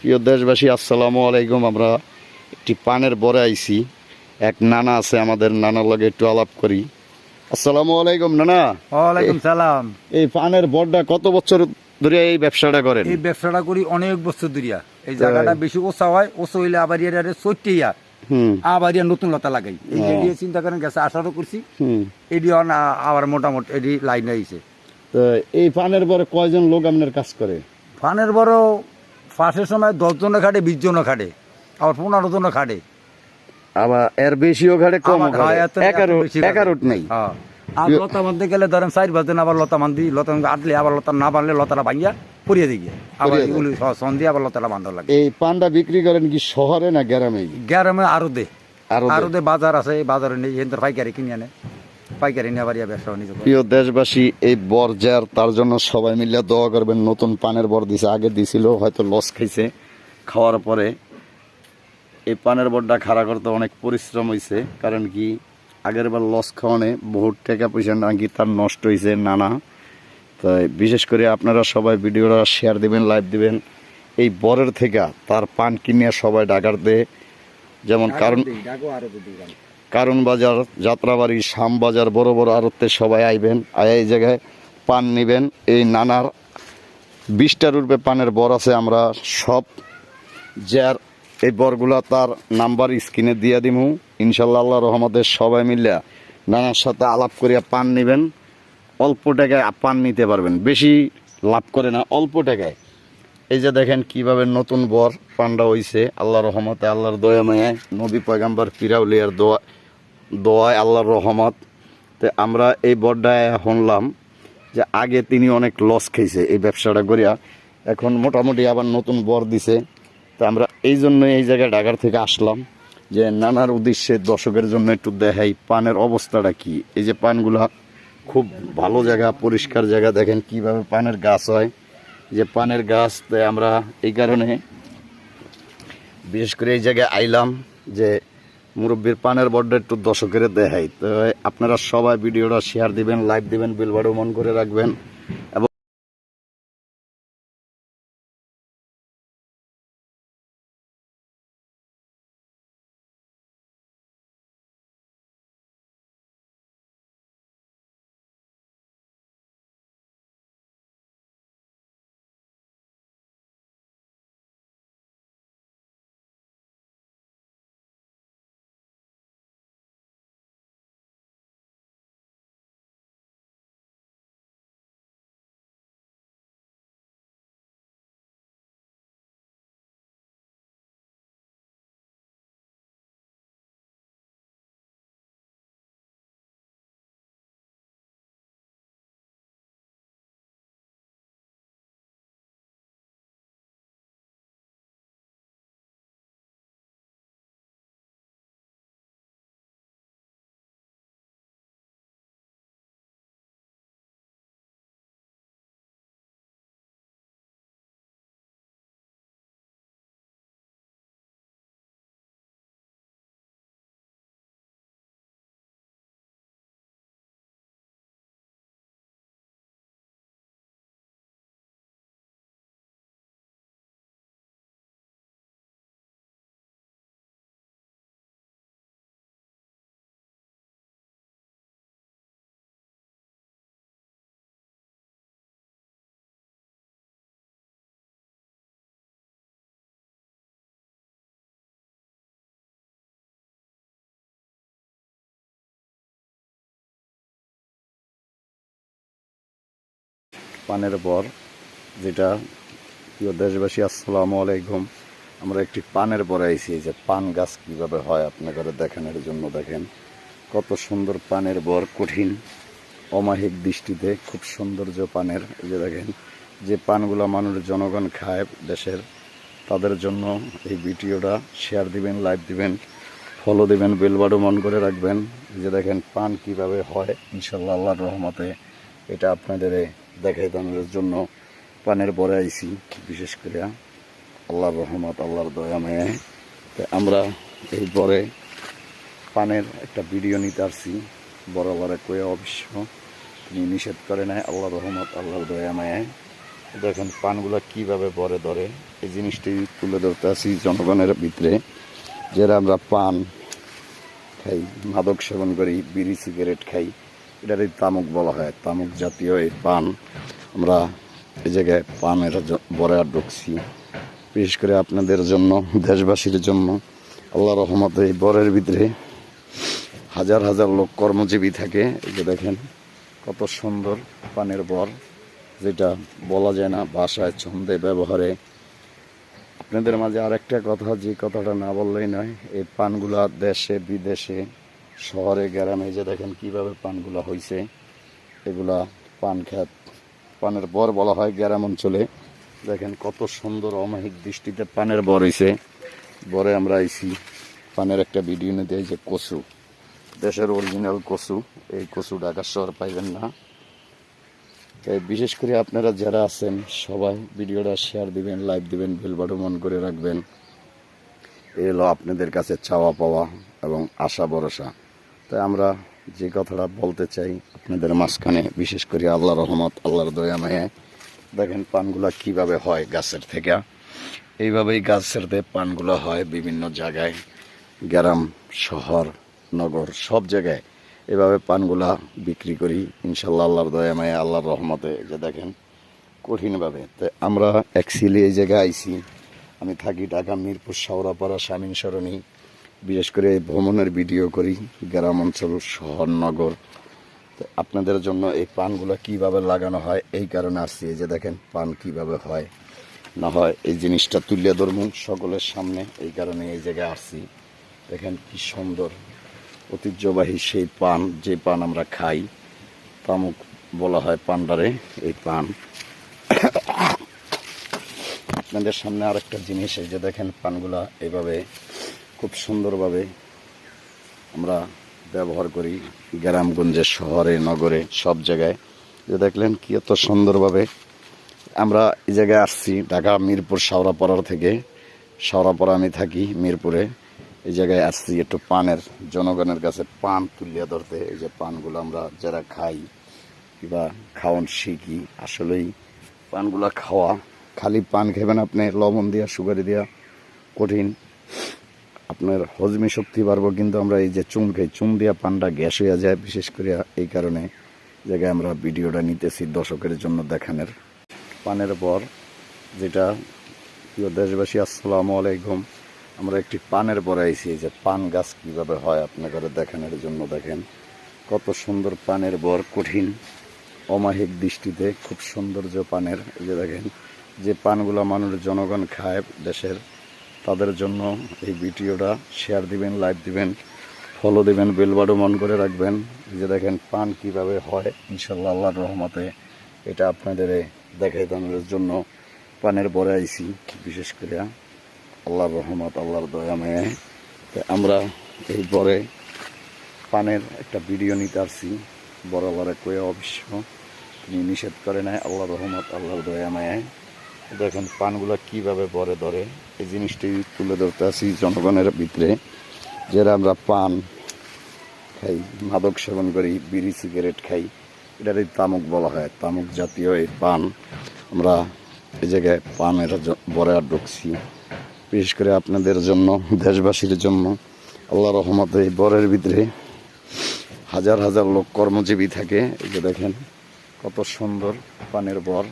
প্রিয় দেশবাসী, আসসালামু আলাইকুম। আমরা একটি পানের বরে আইছি। এক নানা আছে, আমাদের নানার লগে একটু আলাপ করি। আসসালামু আলাইকুম নানা। ওয়ালাইকুম সালাম। এই পানের বরটা কত বছর ধরে এই ব্যবসাটা করেন? এই ব্যবসাটা করি অনেক বছর ধরিয়া। এই তাই? জায়গাটা বেশি ওসা হয়, ওসা হইলে আবার ইয়ারে চৈটিয়া আবার ইয়া নতুন লতা লাগাই। এই যে চিন্তা করেন গেছে আশারও করছি, এডি আবার মোটামুটি এডি লাইন আইছে। তো এই পানের বরে কয়জন লোক আপনার কাজ করে? ফানের বড় ফাঁসের সময় 10 জনে খাটে, 20 জনে খাটে, আবার 15 জনে খাটে, আবার এর বেশিও ঘাটে, কম একারোট নেই। হ্যাঁ, আর লতা বাঁধতে গেলে ধরেন 4 বাজেন আবার লতা বান্ধি, লতা আটলে আবার লতা না বাঁধলে লতাটা ভাঙিয়া পরিয়ে দিই, আবার এগুলি সন্ধি আবার লতাটা বাঁধা লাগে। এই পানটা বিক্রি করেন কি শহরে না গ্রামে? গ্রামে আরো দে বাজার আছে, বাজারে নেই, এখান পাইকারি কিনে আনে, পাইকারি নিয়ে আবার ব্যবসা নিজে। প্রিয় দেশবাসী, এই বর যার, তার জন্য সবাই মিলে দোয়া করবেন। নতুন পানের বর দিছে, আগে দিছিল হয়তো লস খাইছে, খাওয়ার পরে এই পানের বরটা খাড়া করতে অনেক পরিশ্রম হয়েছে। কারণ কি আগের বার লস খাওয়ানে বহুত টাকা পয়সা নাকি তার নষ্ট হয়েছে নানা। তাই বিশেষ করে আপনারা সবাই ভিডিওটা শেয়ার দিবেন, লাইভ দিবেন। এই বরের থেকে তার পান কিনিয়া সবাই ডাকার দে, যেমন কারণ বাজার, যাত্রাবাড়ি, শ্যামবাজার, বড় বড় আড়তে সবাই আইবেন, এই জায়গায় পান নিবেন। এই নানার 20টার রূপে পানের বর আছে। আমরা সব যার এই বরগুলা তার নাম্বার স্ক্রিনে দিয়ে দিমু। ইনশাল্লাহ আল্লাহ রহমতে সবাই মিলে নানার সাথে আলাপ করিয়া পান নিবেন। অল্প টাকায় পান নিতে পারবেন, বেশি লাভ করে না, অল্প টাকায়। এই যে দেখেন কিভাবে নতুন বর পানটা হইছে আল্লাহ রহমতে, আল্লাহর দয়া মায়ায়, নবী পয়গাম্বর ফিরাউলিয়ার দোয়ায়, আল্লাহর রহমত। তো আমরা এই বরটায় শুনলাম যে আগে তিনি অনেক লস খেয়েছে এই ব্যবসাটা করিয়া, এখন মোটামুটি আবার নতুন বর দিছে। তো আমরা এই জন্য এই জায়গায় ঢাকার থেকে আসলাম যে নানার উদ্দেশ্যে দর্শকের জন্য একটু দেখাই পানের অবস্থাটা কি। এই যে পানগুলা খুব ভালো জায়গা, পরিষ্কার জায়গা, দেখেন কিভাবে পানের গাছ হয়, যে পানের গাছ। তাই আমরা এই কারণে বিশেষ করে এই জায়গায় আইলাম যে মুরব্বীর পানের বড্ড একটু দর্শকের দেখাই। তো আপনারা সবাই ভিডিওটা শেয়ার দিবেন, লাইভ দিবেন, বেল বাটন অন করে রাখবেন। এবং পানের বর যেটা, প্রিয় দেশবাসী আসসালামু আলাইকুম। আমরা একটি পানের বর আইছি। এই যে পান গাছ কীভাবে হয় আপনাদের দেখানোর জন্য। দেখেন কত সুন্দর পানের বর, কঠিন অমাহিক দৃষ্টিতে খুব সৌন্দর্য পানের। এই যে দেখেন যে পানগুলো মানুষের জনগণ খায় দেশের, তাদের জন্য এই ভিডিওটা শেয়ার দিবেন, লাইভ দিবেন, ফলো দিবেন, বেল বাটন অন করে রাখবেন। এই যে দেখেন পান কিভাবে হয়, ইনশাল্লাহ আল্লাহর রহমতে এটা আপনাদের দেখাই দেওয়ার জন্য পানের বরে আইছি। বিশেষ করে আল্লাহর রহমত, আল্লাহর দয়া মায়ায় আমরা এই বরে পানের একটা ভিডিও নিতে আসছি। বরাবরে কয়ে অবশ্য তিনি নিষেধ করে নাই, আল্লাহর রহমত, আল্লাহর দয়া মায়ায়। দেখেন পানগুলা কিভাবে বরে ধরে, এই জিনিসটি তুলে ধরতে আছি জনগণের ভিতরে। যারা আমরা পান খাই, মাদক সেবন করি, বিড়ি সিগারেট খাই, এটারই তামুক বলা হয়। তামুক জাতীয় এই পান আমরা এই জায়গায় পানের বরে ঢুকছি, বিশেষ করে আপনাদের জন্য, দেশবাসীর জন্য। আল্লাহ রহমতে এই বরের ভিতরে হাজার হাজার লোক কর্মজীবী থাকে। এই যে দেখেন কত সুন্দর পানের বর, যেটা বলা যায় না ভাষায়, ছন্দে, ব্যবহারে। আপনাদের মাঝে আরেকটা কথা, যে কথাটা না বললেই নয়, এই পানগুলা দেশে বিদেশে, শহরে গ্রামে, যে দেখেন কিভাবে পানগুলা হইছে। এগুলা পান খ্যাত, পানের বর বলা হয় গ্রাম অঞ্চলে। দেখেন কত সুন্দর অমায়িক দৃষ্টিতে পানের বর হইছে। বরে আমরা আইছি পানের একটা ভিডিও নিতে। এই যে কচু, দেশের অরিজিনাল কচু, এই কচু ঢাকার শহর পাইবেন না। তাই বিশেষ করে আপনারা যারা আছেন সবাই ভিডিওটা শেয়ার দিবেন, লাইক দিবেন, বেল বাটন অন করে রাখবেন। এই হলো আপনাদের কাছে চাওয়া পাওয়া এবং আশা ভরসা। তাই আমরা যে কথাটা বলতে চাই আপনাদের মাঝখানে, বিশেষ করে আল্লাহর রহমত, আল্লাহর দয়া মায়ায়, দেখেন পানগুলা কিভাবে হয় গাছের থেকে। এইভাবেই গাছের পানগুলো হয় বিভিন্ন জায়গায়, গ্রাম, শহর, নগর, সব জায়গায় এভাবে পানগুলা বিক্রি করি ইনশাল্লাহ আল্লাহর দয়া মায়া, আল্লাহর রহমতে। যে দেখেন কঠিনভাবে। তাই আমরা অ্যাকচুয়ালি এই জায়গায় আইছি, আমি থাকি ঢাকা মিরপুর শাওরাপাড়া শামীম সরণি। বিশেষ করে ভ্রমণের ভিডিও করি, গ্রাম অঞ্চল, শহর, নগর। তো আপনাদের জন্য এই পানগুলো কিভাবে লাগানো হয় এই কারণে আসছি। এই যে দেখেন পান কিভাবে হয় না হয়, এই জিনিসটা তুলে ধরবো সকলের সামনে, এই কারণে এই জায়গায় আসছি। দেখেন কি সুন্দর ঐতিহ্যবাহী সেই পান, যে পান আমরা খাই, তামুক বলা হয় পান্ডারে। এই পান আপনাদের সামনে আরেকটা জিনিস, এই যে দেখেন পানগুলা এভাবে খুব সুন্দরভাবে আমরা ব্যবহার করি গ্রামগঞ্জে, শহরে, নগরে, সব জায়গায়। যে দেখলেন কি এত সুন্দরভাবে আমরা এই জায়গায় আসছি ঢাকা মিরপুর শাওরাপাড়ার থেকে। শাওরাপাড়া আমি থাকি মিরপুরে। এই জায়গায় আসছি একটু পানের, জনগণের কাছে পান তুলিয়া ধরতে। এই যে পানগুলো আমরা যারা খাই কিংবা খাওয়ান শিখি, আসলেই পানগুলা খাওয়া, খালি পান খাবেন আপনি লবণ দিয়া, সুগারি দিয়া, কঠিন। আপনার হজমি শক্তি বাড়বো, কিন্তু আমরা এই যে চুন খাই, চুন দিয়া পানটা গ্যাস হয়ে যায়। বিশেষ করে এই কারণে জায়গায় আমরা ভিডিওটা নিতেছি দর্শকের জন্য দেখানোর। পানের বর, যেটা প্রিয় দেশবাসী আসসালামু আলাইকুম, আমরা একটি পানের বর আইছি। এই যে পান গাছ কীভাবে হয় আপনাদের দেখানোর জন্য। দেখেন কত সুন্দর পানের বর, কঠিন অমায়িক দৃষ্টিতে, খুব সৌন্দর্য পানের। এই যে দেখেন যে পানগুলো মানুষ, জনগণ খায় দেশের, তাদের জন্য এই ভিডিওটা শেয়ার দিবেন, লাইক দিবেন, ফলো দিবেন, বেল বাটন অন করে রাখবেন। এই যে দেখেন পান কিভাবে হয় ইনশাল্লাহ আল্লাহর রহমতে, এটা আপনাদের দেখাই দেওয়ার জন্য পানের বরে আইছি। বিশেষ করে আল্লাহর রহমত, আল্লাহর দয়া মায়ায় আমরা এই বরে পানের একটা ভিডিও নিতে আসছি। বরাবরে কয়ে অবশ্য তিনি নিষেধ করে নাই, আল্লাহর রহমত, আল্লাহর দয়া মায়ায়। দেখেন পানগুলা কিভাবে বরে ধরে, এই জিনিসটি তুলে ধরতে আসি জনগণের ভিতরে। যারা আমরা পান খাই, মাদক সেবন করি, বিড়ি সিগারেট খাই, এটারই তামুক বলা হয়। তামুক জাতীয় এই পান আমরা এই জায়গায় পানের বরে ঢুকছি, বিশেষ করে আপনাদের জন্য, দেশবাসীর জন্য। আল্লাহ রহমতে এই বরের ভিতরে হাজার হাজার লোক কর্মজীবী থাকে। এই যে দেখেন কত সুন্দর পানের বর,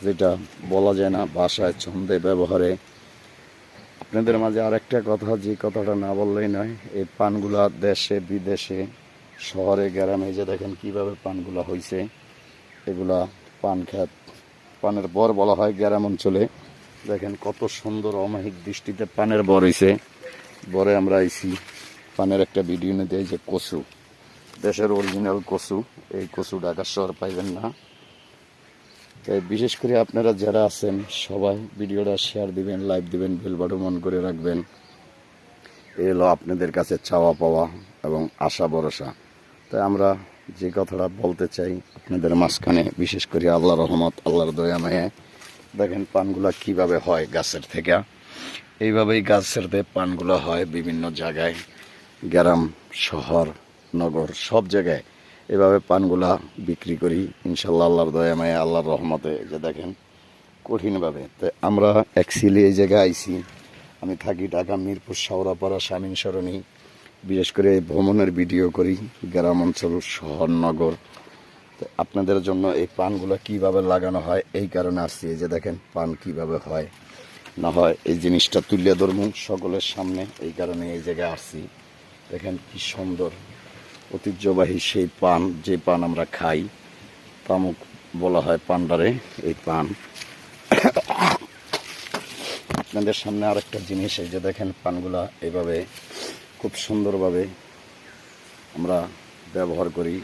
যেটা বলা যায় না ভাষায়, ছন্দে, ব্যবহারে। আপনাদের মাঝে আরেকটা কথা, যে কথাটা না বললেই নয়, এই পানগুলা দেশে বিদেশে, শহরে গ্রামে, যে দেখেন কিভাবে পানগুলা হইছে। এগুলা পান খ্যাত, পানের বর বলা হয় গ্রাম অঞ্চলে। দেখেন কত সুন্দর অমায়িক দৃষ্টিতে পানের বর হইছে। বরে আমরা আইছি পানের একটা ভিডিও নিতে। এই যে কচু, দেশের অরিজিনাল কচু, এই কচু ঢাকার শহর পাইবেন না। তাই বিশেষ করে আপনারা যারা আছেন সবাই ভিডিওটা শেয়ার দিবেন, লাইক দিবেন, বেল বাটন অন করে রাখবেন। এই হলো আপনাদের কাছে চাওয়া পাওয়া এবং আশা ভরসা। তাই আমরা যে কথাটা বলতে চাই আপনাদের মাঝখানে, বিশেষ করে আল্লাহর রহমত, আল্লাহর দয়া মায়ায়, দেখেন পানগুলা কিভাবে হয় গাছের থেকে। এইভাবেই গাছের পানগুলো হয় বিভিন্ন জায়গায়, গ্রাম, শহর, নগর, সব জায়গায় এভাবে পানগুলা বিক্রি করি ইনশাল্লাহ আল্লাহর দয়া মায়া, আল্লাহর রহমতে। যে দেখেন কঠিনভাবে। তো আমরা অ্যাকচুয়ালি এই জায়গায় আইছি, আমি থাকি ঢাকা মিরপুর শাওরাপাড়া শামীম সরণি। বিশেষ করে এই ভ্রমণের ভিডিও করি, গ্রাম অঞ্চল শহর নগর। তো আপনাদের জন্য এই পানগুলো কিভাবে লাগানো হয় এই কারণে আসছি। এই যে দেখেন পান কিভাবে হয় না হয় এই জিনিসটা তুলে ধরবো সকলের সামনে, এই কারণে এই জায়গায় আসছি। দেখেন কি সুন্দর ঐতিহ্যবাহী সেই পান, যে পান আমরা খাই, তামুক বলা হয় পান্ডারে। এই পান আপনাদের সামনে আরেকটা জিনিস, এই যে দেখেন পানগুলা এইভাবে খুব সুন্দরভাবে আমরা ব্যবহার করি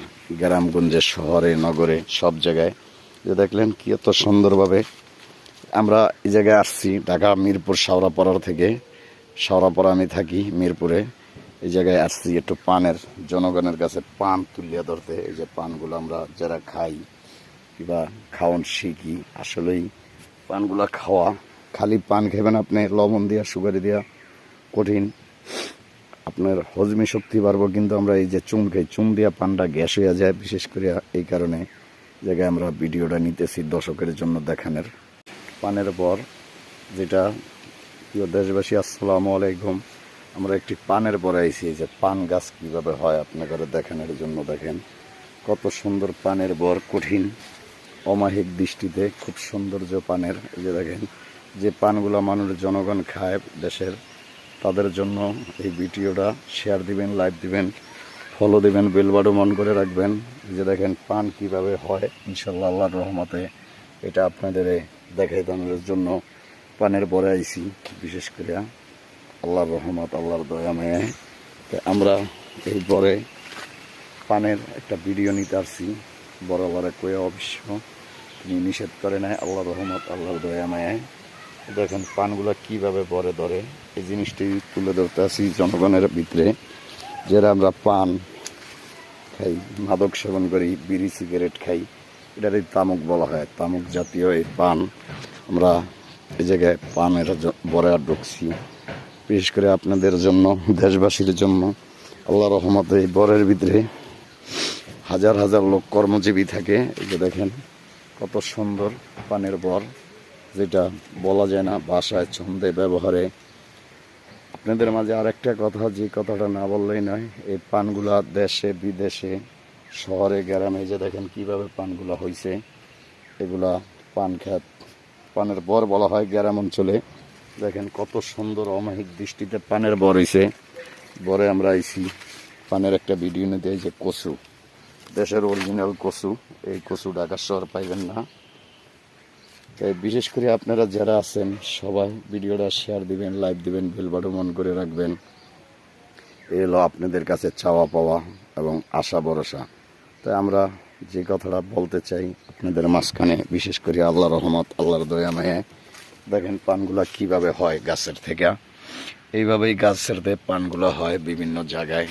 গ্রামগঞ্জে শহরে নগরে সব জায়গায়। যে দেখলেন কি এত সুন্দরভাবে আমরা এই জায়গায় আসছি ঢাকা মিরপুর শাওরাপাড়ার থেকে। শাওরাপাড়া আমি থাকি মিরপুরে। এই জায়গায় আসছি একটু পানের জনগণের কাছে পান তুলিয়া ধরতে। এই যে পানগুলো আমরা যারা খাই কিংবা খাওয়ান শিখি, আসলেই পানগুলা খাওয়া, খালি পান খাবেন আপনি লবণ দিয়া সুগারি দিয়া কঠিন, আপনার হজমি শক্তি বাড়বো। কিন্তু আমরা এই যে চুন খাই, চুন দিয়া পানটা গ্যাস হয়ে যায়। বিশেষ করে এই কারণে জায়গায় আমরা ভিডিওটা নিতেছি দর্শকের জন্য দেখানোর। পানের পর যেটা, প্রিয় দেশবাসী আসসালামু আলাইকুম, আমরা একটি পানের পরে আইছি। এই যে পান গাছ কীভাবে হয় আপনাদের দেখানোর জন্য। দেখেন কত সুন্দর পানের বর, কঠিন অমাহিক দৃষ্টিতে খুব সৌন্দর্য পানের। এই যে দেখেন যে পানগুলো মানুষ জনগণ খায় দেশের, তাদের জন্য এই ভিডিওটা শেয়ার দিবেন, লাইক দিবেন, ফলো দিবেন, বেল বাটন অন করে রাখবেন। এই যে দেখেন পান কিভাবে হয়, ইনশাল্লাহ আল্লাহর রহমতে এটা আপনাদের দেখাই দেওয়ার জন্য পানের পরে আইছি। বিশেষ করে আল্লাহর রহমত, আল্লাহর দয়া মায়ায় আমরা এই পরে পানের একটা ভিডিও নিতে আসছি। বরাবরে কয়ে অবশ্য তিনি নিষেধ করে নাই, আল্লাহর রহমত আল্লাহর দয়া মায়ায়। দেখেন পানগুলো কিভাবে বরে ধরে, এই জিনিসটি তুলে ধরতে আসি জনগণের ভিতরে। যারা আমরা পান খাই, মাদক সেবন করি, বিড়ি সিগারেট খাই, এটারই তামুক বলা হয়। তামুক জাতীয় এই পান আমরা এই জায়গায় পানের বরে ঢুকছি। বিশেষ করে আপনাদের জন্য, দেশবাসীর জন্য। আল্লাহ রহমতে এই বরের ভিতরে হাজার হাজার লোক কর্মজীবী থাকে। এই যে দেখেন কত সুন্দর পানের বর, যেটা বলা যায় না ভাষায়, ছন্দে, ব্যবহারে। আপনাদের মাঝে আরেকটা কথা, যে কথাটা না বললেই নয়, এই পানগুলা দেশে বিদেশে শহরে গ্রামে, যে দেখেন কিভাবে পানগুলা হয়েছে। এগুলা পান খ্যাত, পানের বর বলা হয় গ্রাম অঞ্চলে। দেখেন কত সুন্দর অমাহিক দৃষ্টিতে পানের বর হয়েছে। বরে আমরা আইছি পানের একটা ভিডিও নিতে। এই যে কচু, দেশের অরিজিনাল কচু, এই কচু ঢাকা শহর পাইবেন না। তাই বিশেষ করে আপনারা যারা আছেন সবাই ভিডিওটা শেয়ার দিবেন, লাইক দিবেন, বেল বাটন অন করে রাখবেন। এই হলো আপনাদের কাছে চাওয়া পাওয়া এবং আশা ভরসা। তাই আমরা যে কথাটা বলতে চাই আপনাদের মাঝখানে, বিশেষ করে আল্লাহর রহমত, আল্লাহর দয়া মায়ায়। দেখেন পানগুলা কিভাবে হয় গাছের থেকে। এইভাবেই গাছের থেকে পানগুলো হয় বিভিন্ন জায়গায়,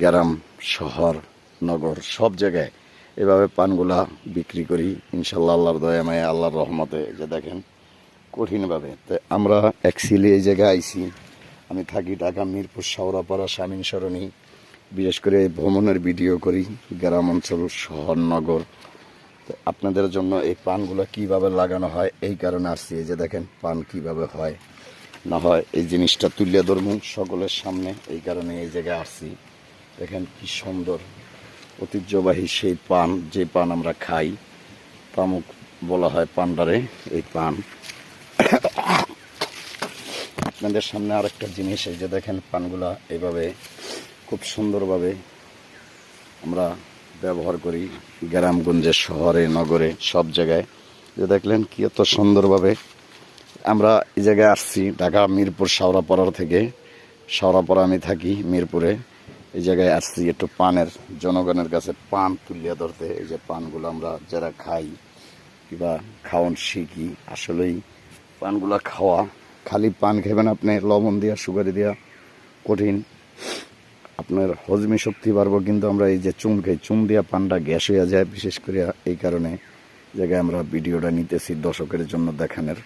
গ্রাম শহর নগর সব জায়গায় এভাবে পানগুলা বিক্রি করি ইনশাল্লাহ আল্লাহর দয়া মায়া, আল্লাহর রহমতে। যে দেখেন কঠিনভাবে। তো আমরা অ্যাকচুয়ালি এই জায়গায় আইছি, আমি থাকি ঢাকা মিরপুর শাওরাপাড়া শামীম সরণি। বিশেষ করে এই ভ্রমণের ভিডিও করি গ্রাম অঞ্চল শহর নগর। তো আপনাদের জন্য এই পানগুলো কিভাবে লাগানো হয় এই কারণে আসছি। এই যে দেখেন পান কিভাবে হয় না হয় এই জিনিসটা তুলে ধরবো সকলের সামনে, এই কারণে এই জায়গায় আসছি। দেখেন কি সুন্দর ঐতিহ্যবাহী সেই পান, যে পান আমরা খাই, তামুক বলা হয় পান্ডারে। এই পান আপনাদের সামনে আরেকটা জিনিস, এই যে দেখেন পানগুলা এইভাবে খুব সুন্দরভাবে আমরা ব্যবহার করি গ্রামগঞ্জে শহরে নগরে সব জায়গায়। যে দেখলেন কি এত সুন্দরভাবে আমরা এই জায়গায় আসছি ঢাকা মিরপুর শাওরাপাড়ার থেকে। শাওরাপাড়া আমি থাকি মিরপুরে। এই জায়গায় আসছি একটু পানের জনগণের কাছে পান তুলিয়া ধরতে। এই যে পানগুলো আমরা যারা খাই কিংবা খাওয়ান শিখি, আসলেই পানগুলা খাওয়া, খালি পান খাবেন আপনি লবণ দিয়া সুগারি দিয়া কঠিন, আপনার হজমি শক্তি বাড়বো। কিন্তু আমরা এই যে চুন খাই, চুন দিয়া পানটা গ্যাস হয়ে যায়। বিশেষ করে এই কারণে জায়গায় আমরা ভিডিওটা নিতেছি দর্শকের জন্য দেখানোর।